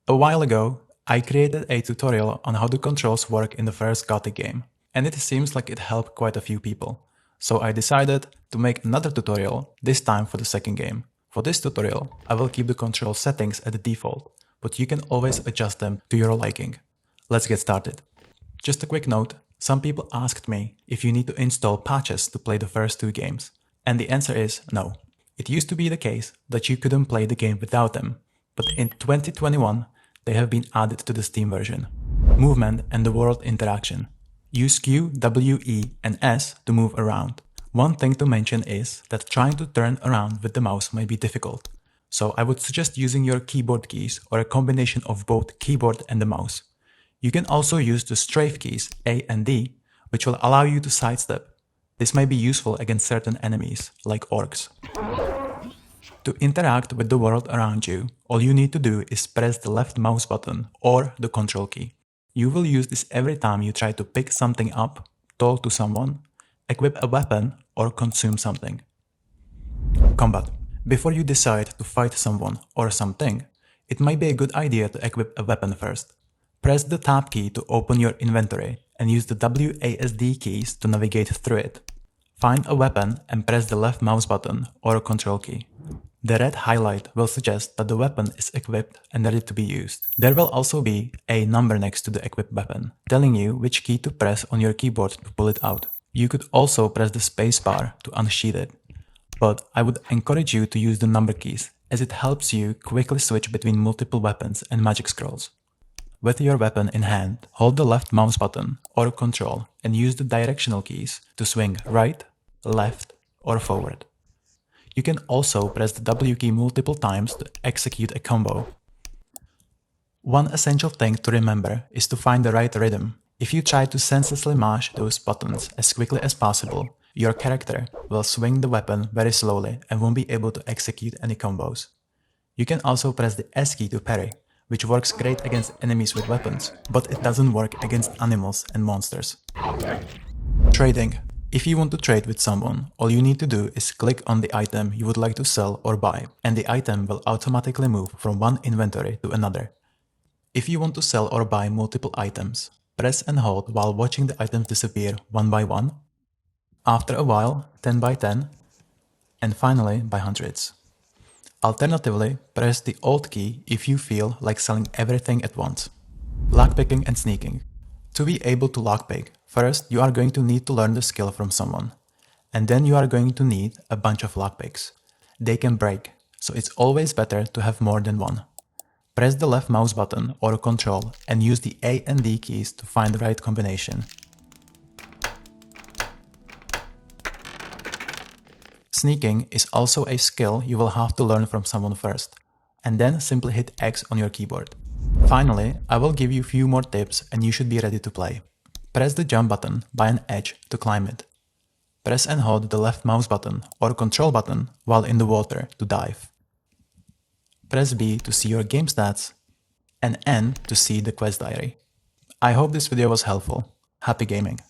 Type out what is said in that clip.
A while ago, I created a tutorial on how the controls work in the first Gothic game, and it seems like it helped quite a few people. So I decided to make another tutorial, this time for the second game. For this tutorial, I will keep the control settings at the default, but you can always adjust them to your liking. Let's get started. Just a quick note, some people asked me if you need to install patches to play the first two games, and the answer is no. It used to be the case that you couldn't play the game without them, but in 2021, they have been added to the Steam version. Movement and the world interaction. Use Q, W, E, and S to move around. One thing to mention is that trying to turn around with the mouse might be difficult, so I would suggest using your keyboard keys or a combination of both keyboard and the mouse. You can also use the strafe keys A and D, which will allow you to sidestep. This may be useful against certain enemies, like orcs. To interact with the world around you, all you need to do is press the left mouse button or the control key. You will use this every time you try to pick something up, talk to someone, equip a weapon, or consume something. Combat. Before you decide to fight someone or something, it might be a good idea to equip a weapon first. Press the tab key to open your inventory and use the WASD keys to navigate through it. Find a weapon and press the left mouse button or a control key. The red highlight will suggest that the weapon is equipped and ready to be used. There will also be a number next to the equipped weapon, telling you which key to press on your keyboard to pull it out. You could also press the spacebar to unsheath it, but I would encourage you to use the number keys, as it helps you quickly switch between multiple weapons and magic scrolls. With your weapon in hand, hold the left mouse button or control and use the directional keys to swing right, left, or forward. You can also press the W key multiple times to execute a combo. One essential thing to remember is to find the right rhythm. If you try to senselessly mash those buttons as quickly as possible, your character will swing the weapon very slowly and won't be able to execute any combos. You can also press the S key to parry, which works great against enemies with weapons, but it doesn't work against animals and monsters. Trading. If you want to trade with someone, all you need to do is click on the item you would like to sell or buy, and the item will automatically move from one inventory to another. If you want to sell or buy multiple items, press and hold while watching the items disappear one by one, after a while 10 by 10, and finally by hundreds. Alternatively, press the Alt key if you feel like selling everything at once. Lockpicking and sneaking. To be able to lockpick, first you are going to need to learn the skill from someone, and then you are going to need a bunch of lockpicks. They can break, so it's always better to have more than one. Press the left mouse button or control and use the A and D keys to find the right combination. Sneaking is also a skill you will have to learn from someone first, and then simply hit X on your keyboard. Finally, I will give you a few more tips and you should be ready to play. Press the jump button by an edge to climb it. Press and hold the left mouse button or control button while in the water to dive. Press B to see your game stats and N to see the quest diary. I hope this video was helpful. Happy gaming!